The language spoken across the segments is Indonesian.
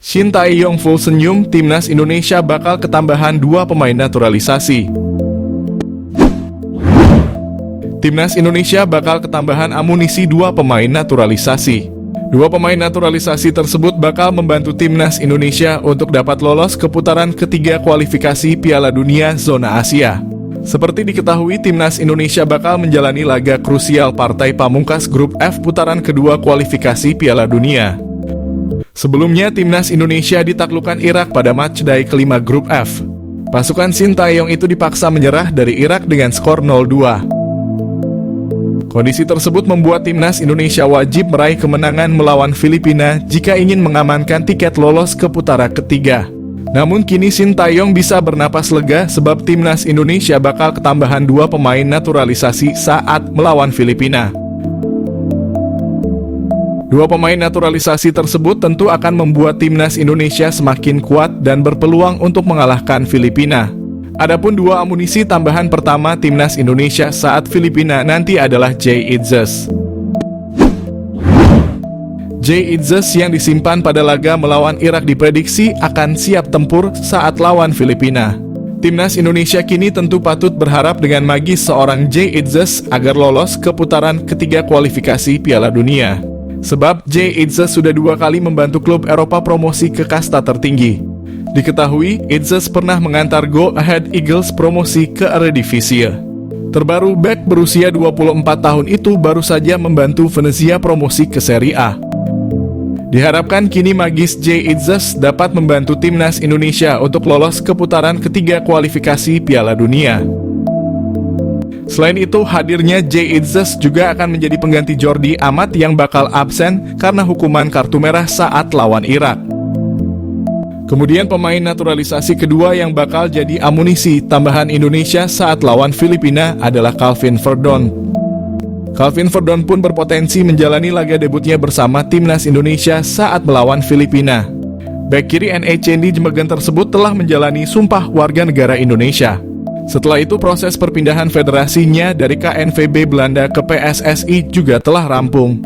Shin Tae-yong full senyum, timnas Indonesia bakal ketambahan 2 pemain naturalisasi. Timnas Indonesia bakal ketambahan amunisi 2 pemain naturalisasi. 2 pemain naturalisasi tersebut bakal membantu timnas Indonesia untuk dapat lolos ke putaran ketiga kualifikasi Piala Dunia Zona Asia. Seperti diketahui, timnas Indonesia bakal menjalani laga krusial partai pamungkas grup F putaran kedua kualifikasi Piala Dunia. Sebelumnya, timnas Indonesia ditaklukkan Irak pada matchday kelima grup F. Pasukan Shin Tae-yong itu dipaksa menyerah dari Irak dengan skor 0-2. Kondisi tersebut membuat timnas Indonesia wajib meraih kemenangan melawan Filipina jika ingin mengamankan tiket lolos ke putaran ketiga. Namun kini Shin Tae-yong bisa bernapas lega sebab timnas Indonesia bakal ketambahan 2 pemain naturalisasi saat melawan Filipina. 2 pemain naturalisasi tersebut tentu akan membuat timnas Indonesia semakin kuat dan berpeluang untuk mengalahkan Filipina. Adapun 2 amunisi tambahan pertama timnas Indonesia saat Filipina nanti adalah Jay Itzes. Jay Itzes yang disimpan pada laga melawan Irak diprediksi akan siap tempur saat lawan Filipina. Timnas Indonesia kini tentu patut berharap dengan magis seorang Jay Itzes agar lolos ke putaran ketiga kualifikasi Piala Dunia. Sebab Jay Itzes sudah 2 kali membantu klub Eropa promosi ke kasta tertinggi. Diketahui, Itzes pernah mengantar Go Ahead Eagles promosi ke Eredivisie. Terbaru, bek berusia 24 tahun itu baru saja membantu Venezia promosi ke Serie A. Diharapkan kini magis Jay Itzes dapat membantu timnas Indonesia untuk lolos ke putaran ketiga kualifikasi Piala Dunia. Selain itu, hadirnya Jay Itzes juga akan menjadi pengganti Jordi Amat yang bakal absen karena hukuman kartu merah saat lawan Irak. Kemudian pemain naturalisasi kedua yang bakal jadi amunisi tambahan Indonesia saat lawan Filipina adalah Calvin Verdon. Calvin Verdon pun berpotensi menjalani laga debutnya bersama timnas Indonesia saat melawan Filipina. Bek kiri NE Cendi Jemegen tersebut telah menjalani sumpah warga negara Indonesia. Setelah itu proses perpindahan federasinya dari KNVB Belanda ke PSSI juga telah rampung.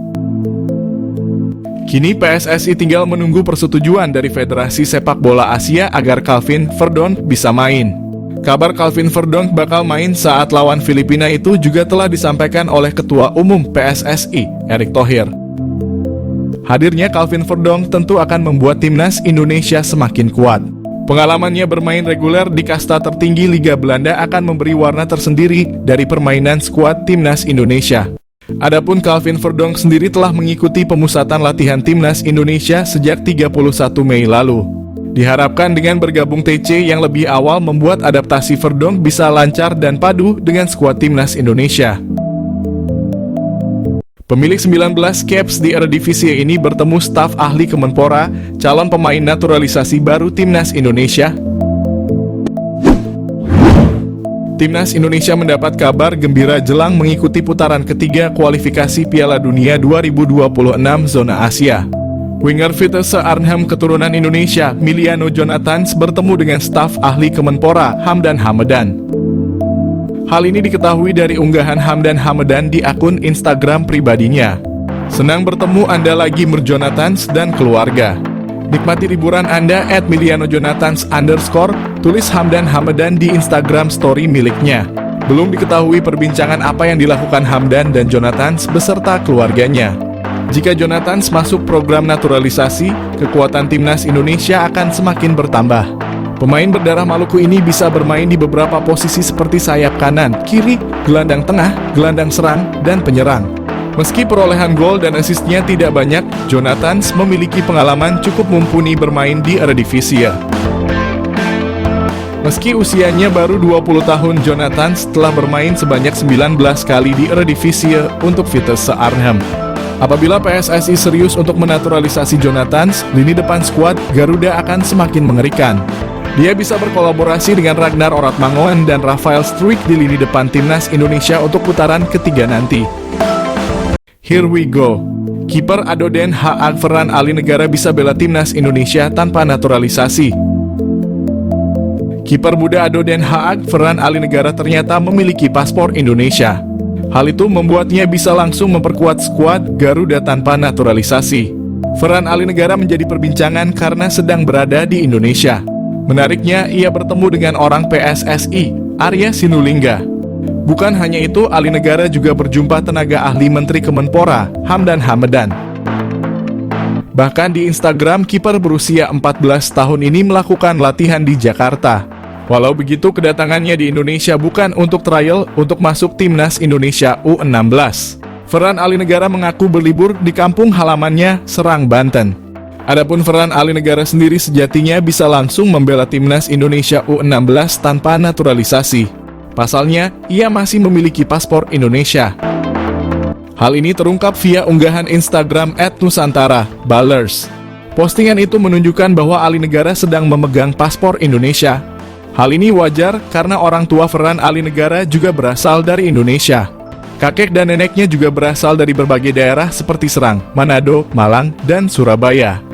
Kini PSSI tinggal menunggu persetujuan dari Federasi Sepak Bola Asia agar Calvin Verdon bisa main. Kabar Calvin Verdon bakal main saat lawan Filipina itu juga telah disampaikan oleh Ketua Umum PSSI, Erick Thohir. Hadirnya Calvin Verdon tentu akan membuat timnas Indonesia semakin kuat. Pengalamannya bermain reguler di kasta tertinggi Liga Belanda akan memberi warna tersendiri dari permainan skuad timnas Indonesia. Adapun Calvin Verdon sendiri telah mengikuti pemusatan latihan timnas Indonesia sejak 31 Mei lalu. Diharapkan dengan bergabung TC yang lebih awal membuat adaptasi Verdon bisa lancar dan padu dengan skuad timnas Indonesia. Pemilik 19 caps di Eredivisie ini bertemu staf ahli Kemenpora, calon pemain naturalisasi baru timnas Indonesia. Timnas Indonesia mendapat kabar gembira jelang mengikuti putaran ketiga kualifikasi Piala Dunia 2026 Zona Asia. Winger Vitesse Arnhem keturunan Indonesia, Miliano Jonathans bertemu dengan staf ahli Kemenpora, Hamdan Hamedan. Hal ini diketahui dari unggahan Hamdan Hamedan di akun Instagram pribadinya. Senang bertemu Anda lagi Jonathans dan keluarga. Nikmati liburan Anda @milianojonathans_, tulis Hamdan Hamedan di Instagram story miliknya. Belum diketahui perbincangan apa yang dilakukan Hamdan dan Jonathans beserta keluarganya. Jika Jonathans masuk program naturalisasi, kekuatan timnas Indonesia akan semakin bertambah. Pemain berdarah Maluku ini bisa bermain di beberapa posisi seperti sayap kanan, kiri, gelandang tengah, gelandang serang, dan penyerang. Meski perolehan gol dan asisnya tidak banyak, Jonathans memiliki pengalaman cukup mumpuni bermain di Eredivisie. Meski usianya baru 20 tahun, Jonathans telah bermain sebanyak 19 kali di Eredivisie untuk Vitesse Arnhem. Apabila PSSI serius untuk menaturalisasi Jonathans, lini depan skuad Garuda akan semakin mengerikan. Dia bisa berkolaborasi dengan Ragnar Oratmangoen dan Rafael Struijk di lini depan timnas Indonesia untuk putaran ketiga nanti. Here we go. Kiper Adoden Haag Ferran Ali Negara bisa bela timnas Indonesia tanpa naturalisasi. Kiper muda Adoden Haag Ferran Ali Negara ternyata memiliki paspor Indonesia. Hal itu membuatnya bisa langsung memperkuat skuad Garuda tanpa naturalisasi. Ferran Alinegara menjadi perbincangan karena sedang berada di Indonesia. Menariknya, ia bertemu dengan orang PSSI, Arya Sinulinga. Bukan hanya itu, Alinegara juga berjumpa tenaga ahli Menteri Kemenpora, Hamdan Hamadan. Bahkan di Instagram, kiper berusia 14 tahun ini melakukan latihan di Jakarta. Walau begitu, kedatangannya di Indonesia bukan untuk trial untuk masuk timnas Indonesia U16. Ferran Alinegara mengaku berlibur di kampung halamannya, Serang, Banten. Adapun Ferran Alinegara sendiri sejatinya bisa langsung membela timnas Indonesia U16 tanpa naturalisasi. Pasalnya, ia masih memiliki paspor Indonesia. Hal ini terungkap via unggahan Instagram @nusantara_ballers. Postingan itu menunjukkan bahwa Alinegara sedang memegang paspor Indonesia. Hal ini wajar karena orang tua Ferran Alinegara juga berasal dari Indonesia. Kakek dan neneknya juga berasal dari berbagai daerah seperti Serang, Manado, Malang, dan Surabaya.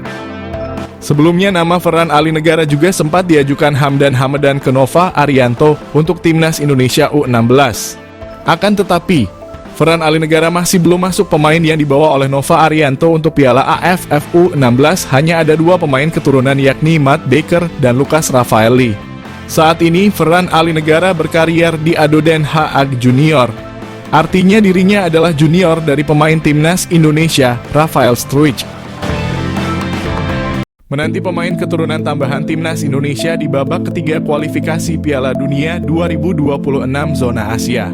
Sebelumnya nama Ferran Alinegara juga sempat diajukan Hamdan Hamadan ke Nova Arianto untuk timnas Indonesia U16. Akan tetapi, Ferran Alinegara masih belum masuk pemain yang dibawa oleh Nova Arianto untuk Piala AFF U16. Hanya ada 2 pemain keturunan yakni Matt Baker dan Lucas Rafaeli. Saat ini Ferran Alinegara berkarier di ADO Den Haag Junior. Artinya dirinya adalah junior dari pemain timnas Indonesia, Rafael Struijk. Menanti pemain keturunan tambahan timnas Indonesia di babak ketiga kualifikasi Piala Dunia 2026 zona Asia.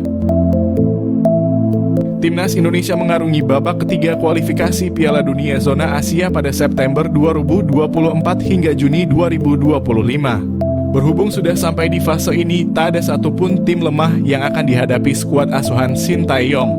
Timnas Indonesia mengarungi babak ketiga kualifikasi Piala Dunia zona Asia pada September 2024 hingga Juni 2025. Berhubung sudah sampai di fase ini, tak ada satupun tim lemah yang akan dihadapi skuad asuhan Sintayong.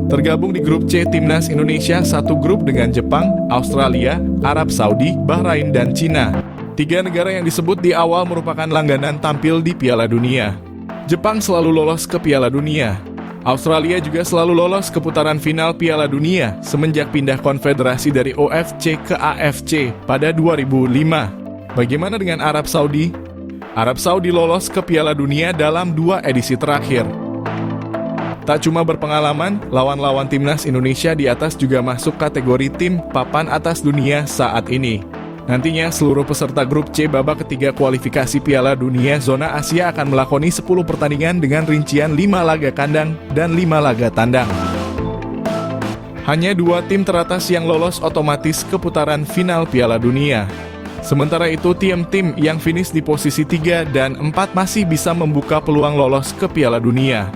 Tergabung di grup C, timnas Indonesia satu grup dengan Jepang, Australia, Arab Saudi, Bahrain, dan Cina. 3 negara yang disebut di awal merupakan langganan tampil di Piala Dunia. Jepang selalu lolos ke Piala Dunia. Australia juga selalu lolos ke putaran final Piala Dunia semenjak pindah konfederasi dari OFC ke AFC pada 2005. Bagaimana dengan Arab Saudi? Arab Saudi lolos ke Piala Dunia dalam 2 edisi terakhir. Tak cuma berpengalaman, lawan-lawan timnas Indonesia di atas juga masuk kategori tim papan atas dunia saat ini. Nantinya seluruh peserta grup C babak ketiga kualifikasi Piala Dunia zona Asia akan melakoni 10 pertandingan dengan rincian 5 laga kandang dan 5 laga tandang. Hanya 2 tim teratas yang lolos otomatis ke putaran final Piala Dunia. Sementara itu, tim-tim yang finish di posisi 3 dan 4 masih bisa membuka peluang lolos ke Piala Dunia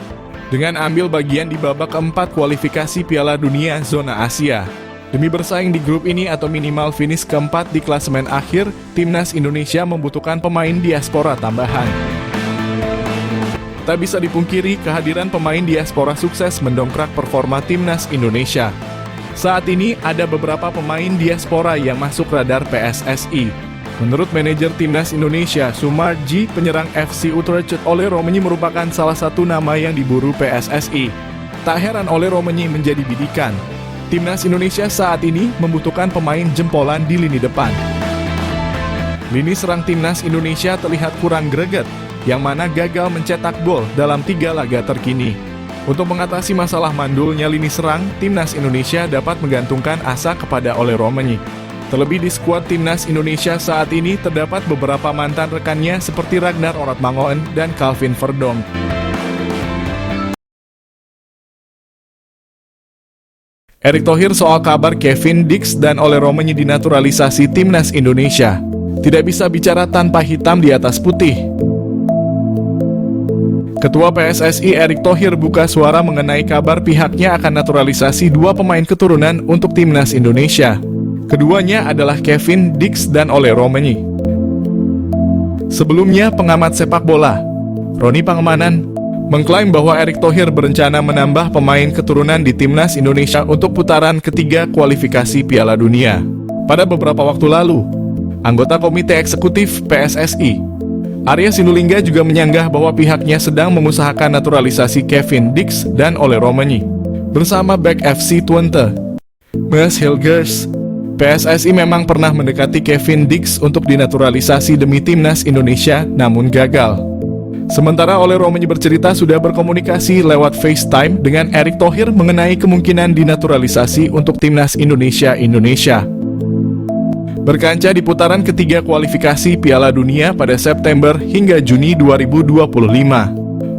dengan ambil bagian di babak keempat kualifikasi Piala Dunia zona Asia. Demi bersaing di grup ini atau minimal finish keempat di klasemen akhir, timnas Indonesia membutuhkan pemain diaspora tambahan. Tak bisa dipungkiri, kehadiran pemain diaspora sukses mendongkrak performa timnas Indonesia. Saat ini ada beberapa pemain diaspora yang masuk radar PSSI. Menurut manajer timnas Indonesia, Sumarji, penyerang FC Utrecht Ole Romenyi merupakan salah satu nama yang diburu PSSI. Tak heran Ole Romenyi menjadi bidikan. Timnas Indonesia saat ini membutuhkan pemain jempolan di lini depan. Lini serang timnas Indonesia terlihat kurang greget, yang mana gagal mencetak gol dalam 3 laga terkini. Untuk mengatasi masalah mandulnya lini serang, timnas Indonesia dapat menggantungkan asa kepada Ole Romenyi. Terlebih di skuad timnas Indonesia saat ini terdapat beberapa mantan rekannya seperti Ragnar Oratmangoen dan Calvin Verdong. Erick Thohir soal kabar Kevin Dix dan Ole Romenyi dinaturalisasi timnas Indonesia. Tidak bisa bicara tanpa hitam di atas putih. Ketua PSSI Erick Thohir buka suara mengenai kabar pihaknya akan naturalisasi 2 pemain keturunan untuk timnas Indonesia. Keduanya adalah Kevin Dix dan Ole Romenyi. Sebelumnya, pengamat sepak bola, Roni Pangemanan, mengklaim bahwa Erick Thohir berencana menambah pemain keturunan di timnas Indonesia untuk putaran ketiga kualifikasi Piala Dunia. Pada beberapa waktu lalu, anggota Komite Eksekutif PSSI, Arya Sinulinga juga menyanggah bahwa pihaknya sedang mengusahakan naturalisasi Kevin Dix dan Ole Romenyi. Bersama back FC Twente, Mas Hilgers, PSSI memang pernah mendekati Kevin Dix untuk dinaturalisasi demi timnas Indonesia, namun gagal. Sementara Ole Romenyi bercerita sudah berkomunikasi lewat FaceTime dengan Erick Thohir mengenai kemungkinan dinaturalisasi untuk timnas Indonesia. berkancah di putaran ketiga kualifikasi Piala Dunia pada September hingga Juni 2025.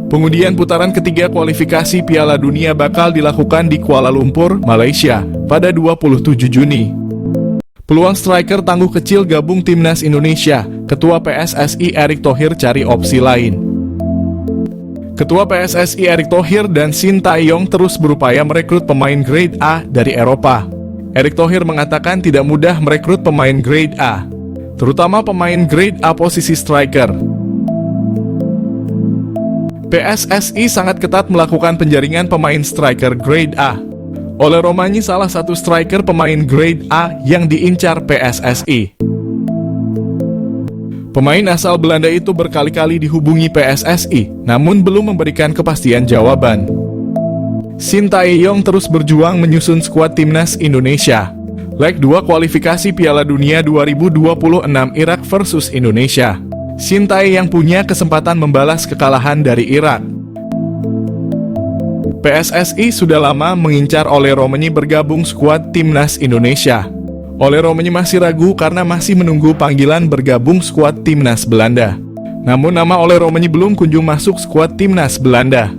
Pengundian putaran ketiga kualifikasi Piala Dunia bakal dilakukan di Kuala Lumpur, Malaysia, pada 27 Juni. Peluang striker tangguh kecil gabung Timnas Indonesia, Ketua PSSI Erick Thohir cari opsi lain. Ketua PSSI Erick Thohir dan Sintayong terus berupaya merekrut pemain grade A dari Eropa. Erick Thohir mengatakan tidak mudah merekrut pemain grade A, terutama pemain grade A posisi striker. PSSI sangat ketat melakukan penjaringan pemain striker grade A. Ole Romanyi salah satu striker pemain grade A yang diincar PSSI. Pemain asal Belanda itu berkali-kali dihubungi PSSI, namun belum memberikan kepastian jawaban. Sintayong terus berjuang menyusun skuad Timnas Indonesia. Leg 2 kualifikasi Piala Dunia 2026 Irak versus Indonesia. Sintayong punya kesempatan membalas kekalahan dari Irak. PSSI sudah lama mengincar Ole Romanyi bergabung skuad Timnas Indonesia. Ole Romanyi masih ragu karena masih menunggu panggilan bergabung skuad Timnas Belanda. Namun nama Ole Romanyi belum kunjung masuk skuad Timnas Belanda.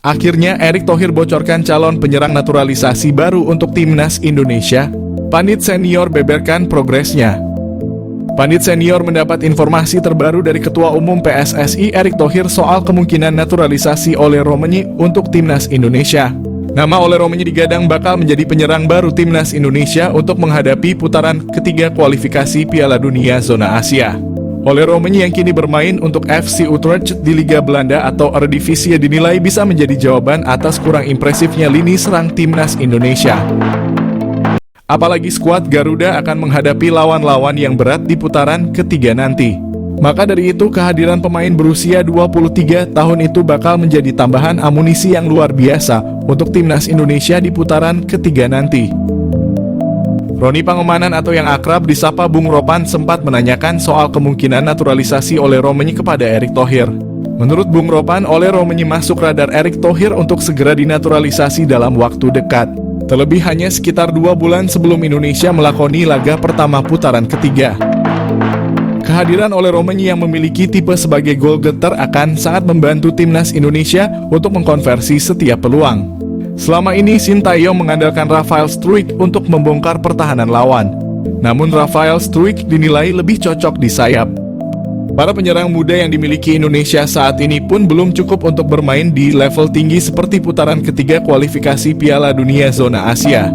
Akhirnya Erick Thohir bocorkan calon penyerang naturalisasi baru untuk Timnas Indonesia. Pandit senior beberkan progresnya. Pandit senior mendapat informasi terbaru dari Ketua Umum PSSI Erick Thohir soal kemungkinan naturalisasi Ole Romanyi untuk Timnas Indonesia. Nama Ole Romanyi digadang bakal menjadi penyerang baru Timnas Indonesia untuk menghadapi putaran ketiga kualifikasi Piala Dunia Zona Asia. Ole Romanyi yang kini bermain untuk FC Utrecht di Liga Belanda atau Eredivisie dinilai bisa menjadi jawaban atas kurang impresifnya lini serang Timnas Indonesia. Apalagi skuad Garuda akan menghadapi lawan-lawan yang berat di putaran ketiga nanti. Maka dari itu kehadiran pemain berusia 23 tahun itu bakal menjadi tambahan amunisi yang luar biasa untuk Timnas Indonesia di putaran ketiga nanti. Roni Pangemanan atau yang akrab disapa Bung Ropan sempat menanyakan soal kemungkinan naturalisasi Ole Romanyi kepada Erick Thohir. Menurut Bung Ropan, Ole Romanyi masuk radar Erick Thohir untuk segera dinaturalisasi dalam waktu dekat. Terlebih hanya sekitar 2 bulan sebelum Indonesia melakoni laga pertama putaran ketiga. Kehadiran Ole Romanyi yang memiliki tipe sebagai goal getter akan sangat membantu Timnas Indonesia untuk mengkonversi setiap peluang. Selama ini Sintayong mengandalkan Rafael Struijk untuk membongkar pertahanan lawan. Namun Rafael Struijk dinilai lebih cocok di sayap. Para penyerang muda yang dimiliki Indonesia saat ini pun belum cukup untuk bermain di level tinggi seperti putaran ketiga kualifikasi Piala Dunia Zona Asia.